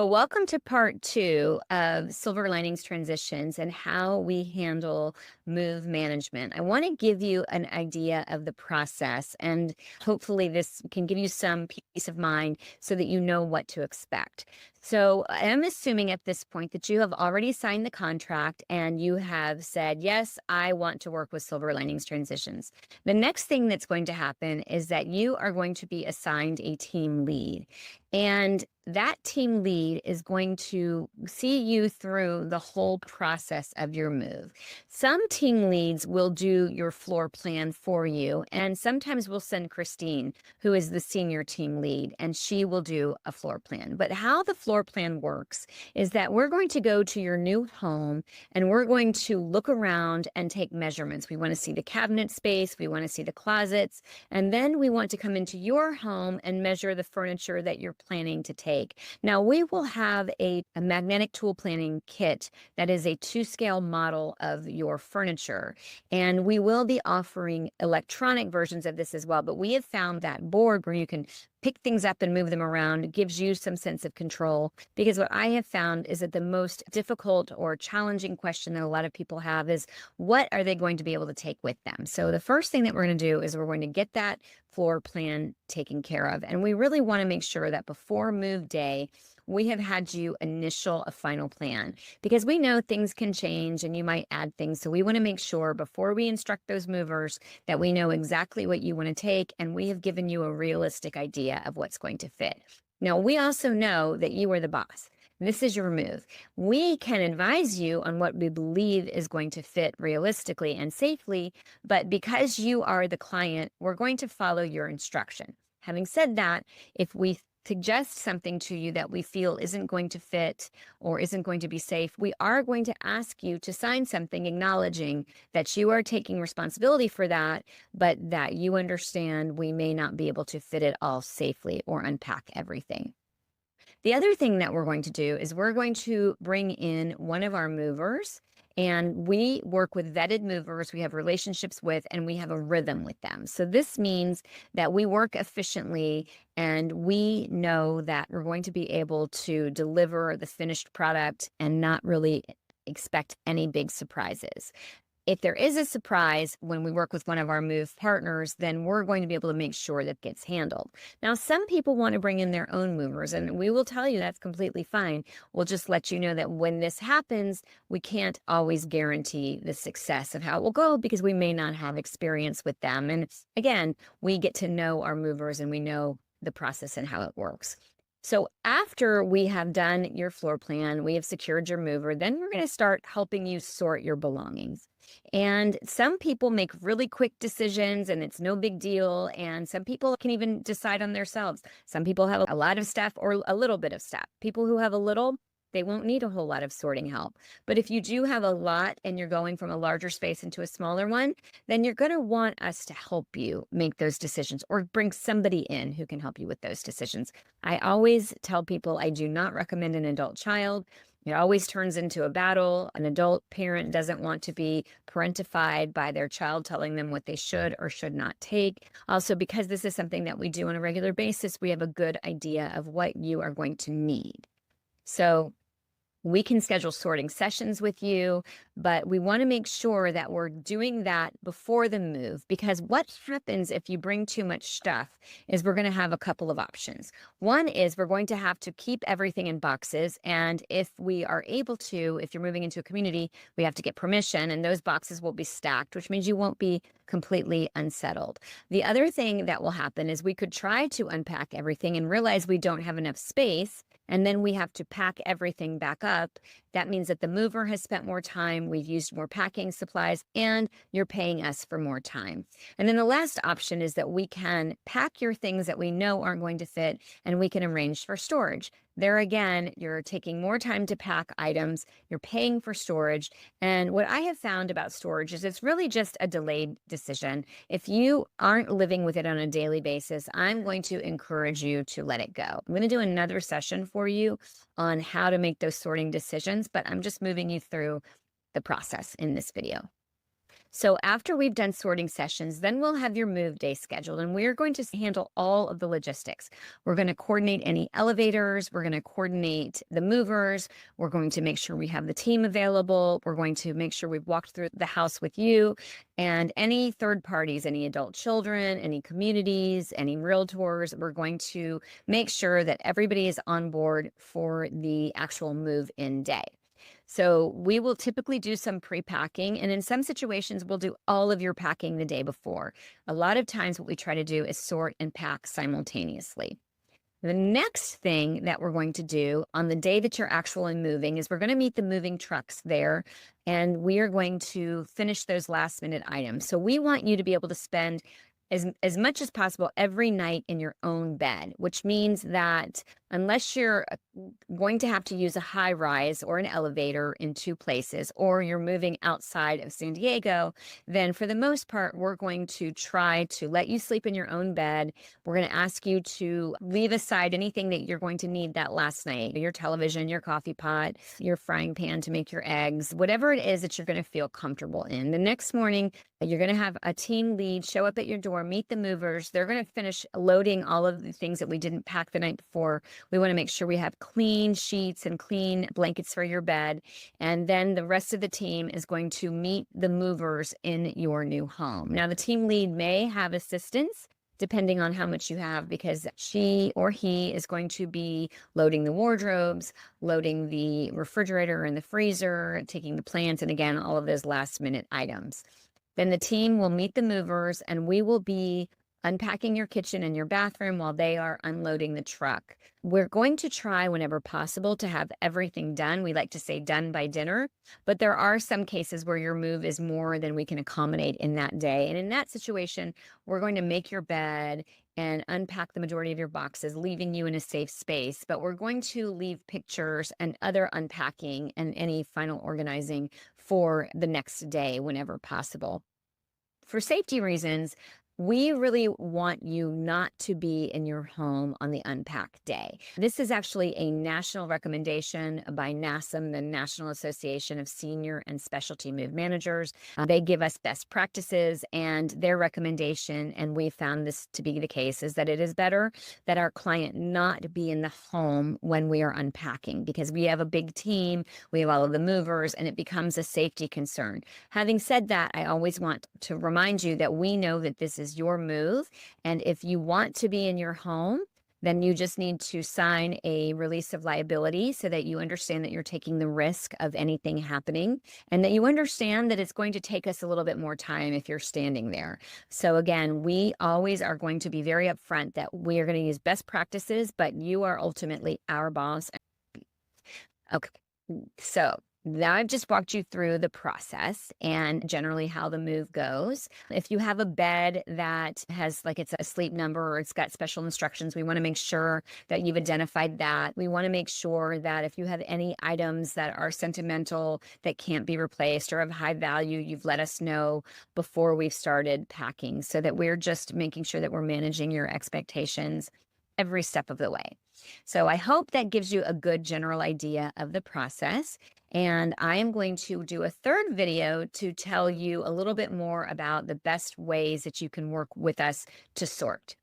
So, welcome to part two of Silver Linings Transitions and how we handle move management. I want to give you an idea of the process, and hopefully, this can give you some peace of mind so that you know what to expect. So, I'm assuming at this point that you have already signed the contract and you have said, yes, I want to work with Silver Linings Transitions. The next thing that's going to happen is that you are going to be assigned a team lead. And that team lead is going to see you through the whole process of your move. Some team leads will do your floor plan for you, and sometimes we'll send Christine, who is the senior team lead, and she will do a floor plan. But how the floor plan works is that we're going to go to your new home and we're going to look around and take measurements. We want to see the cabinet space, we want to see the closets, and then we want to come into your home and measure the furniture that you're planning to take. Now, we will have a magnetic tool planning kit that is a 2-scale model of your furniture, and we will be offering electronic versions of this as well. But we have found that board where you can pick things up and move them around gives you some sense of control, because what I have found is that the most difficult or challenging question that a lot of people have is, what are they going to be able to take with them? So the first thing that we're going to do is we're going to get that floor plan taken care of. And we really want to make sure that before move day, we have had you initial a final plan, because we know things can change and you might add things. So we want to make sure before we instruct those movers that we know exactly what you want to take, and we have given you a realistic idea of what's going to fit. Now, we also know that you are the boss. This is your move. We can advise you on what we believe is going to fit realistically and safely, but because you are the client, we're going to follow your instruction. Having said that, if we suggest something to you that we feel isn't going to fit or isn't going to be safe, we are going to ask you to sign something acknowledging that you are taking responsibility for that, but that you understand we may not be able to fit it all safely or unpack everything. The other thing that we're going to do is we're going to bring in one of our movers, and we work with vetted movers we have relationships with, and we have a rhythm with them. So this means that we work efficiently and we know that we're going to be able to deliver the finished product and not really expect any big surprises. If there is a surprise when we work with one of our move partners, then we're going to be able to make sure that gets handled. Now, some people want to bring in their own movers, and we will tell you that's completely fine. We'll just let you know that when this happens, we can't always guarantee the success of how it will go because we may not have experience with them. And again, we get to know our movers and we know the process and how it works. So after we have done your floor plan, we have secured your mover, then we're going to start helping you sort your belongings. And some people make really quick decisions and it's no big deal. And some people can even decide on themselves. Some people have a lot of stuff or a little bit of stuff. People who have a little, they won't need a whole lot of sorting help. But if you do have a lot and you're going from a larger space into a smaller one, then you're going to want us to help you make those decisions or bring somebody in who can help you with those decisions. I always tell people I do not recommend an adult child. It always turns into a battle. An adult parent doesn't want to be parentified by their child telling them what they should or should not take. Also, because this is something that we do on a regular basis, we have a good idea of what you are going to need. So we can schedule sorting sessions with you, but we want to make sure that we're doing that before the move, because what happens if you bring too much stuff is we're going to have a couple of options. One is we're going to have to keep everything in boxes, and if we are able to, if you're moving into a community, we have to get permission, and those boxes will be stacked, which means you won't be completely unsettled. The other thing that will happen is we could try to unpack everything and realize we don't have enough space, and then we have to pack everything back up. That means that the mover has spent more time, we've used more packing supplies, and you're paying us for more time. And then the last option is that we can pack your things that we know aren't going to fit, and we can arrange for storage. There again, you're taking more time to pack items, you're paying for storage. And what I have found about storage is it's really just a delayed decision. If you aren't living with it on a daily basis, I'm going to encourage you to let it go. I'm going to do another session for you on how to make those sorting decisions, but I'm just moving you through the process in this video. So after we've done sorting sessions, then we'll have your move day scheduled and we're going to handle all of the logistics. We're going to coordinate any elevators, we're going to coordinate the movers, we're going to make sure we have the team available, we're going to make sure we've walked through the house with you and any third parties, any adult children, any communities, any realtors. We're going to make sure that everybody is on board for the actual move in day. So we will typically do some pre-packing, and in some situations, we'll do all of your packing the day before. A lot of times, what we try to do is sort and pack simultaneously. The next thing that we're going to do on the day that you're actually moving is we're going to meet the moving trucks there, and we are going to finish those last minute items. So we want you to be able to spend as much as possible every night in your own bed, which means that unless you're going to have to use a high rise or an elevator in two places, or you're moving outside of San Diego, then for the most part, we're going to try to let you sleep in your own bed. We're going to ask you to leave aside anything that you're going to need that last night, your television, your coffee pot, your frying pan to make your eggs, whatever it is that you're going to feel comfortable in. The next morning, you're going to have a team lead show up at your door, meet the movers. They're going to finish loading all of the things that we didn't pack the night before. We want to make sure we have clean sheets and clean blankets for your bed. And then the rest of the team is going to meet the movers in your new home. Now, the team lead may have assistance depending on how much you have, because she or he is going to be loading the wardrobes, loading the refrigerator and the freezer, taking the plants, and again, all of those last minute items. Then the team will meet the movers and we will be unpacking your kitchen and your bathroom while they are unloading the truck. We're going to try whenever possible to have everything done. We like to say done by dinner, but there are some cases where your move is more than we can accommodate in that day. And in that situation, we're going to make your bed and unpack the majority of your boxes, leaving you in a safe space. But we're going to leave pictures and other unpacking and any final organizing for the next day whenever possible. For safety reasons, we really want you not to be in your home on the unpack day. This is actually a national recommendation by NASM, the National Association of Senior and Specialty Move Managers. They give us best practices, and their recommendation, and we found this to be the case, is that it is better that our client not be in the home when we are unpacking, because we have a big team, we have all of the movers, and it becomes a safety concern. Having said that, I always want to remind you that we know that this is your move. And if you want to be in your home, then you just need to sign a release of liability so that you understand that you're taking the risk of anything happening and that you understand that it's going to take us a little bit more time if you're standing there. So again, we always are going to be very upfront that we are going to use best practices, but you are ultimately our boss. Okay, so now I've just walked you through the process and generally how the move goes. If you have a bed that has, like, it's a sleep number or it's got special instructions, we want to make sure that you've identified that. We want to make sure that if you have any items that are sentimental that can't be replaced or of high value, you've let us know before we've started packing, so that we're just making sure that we're managing your expectations every step of the way. So I hope that gives you a good general idea of the process. And I am going to do a third video to tell you a little bit more about the best ways that you can work with us to sort.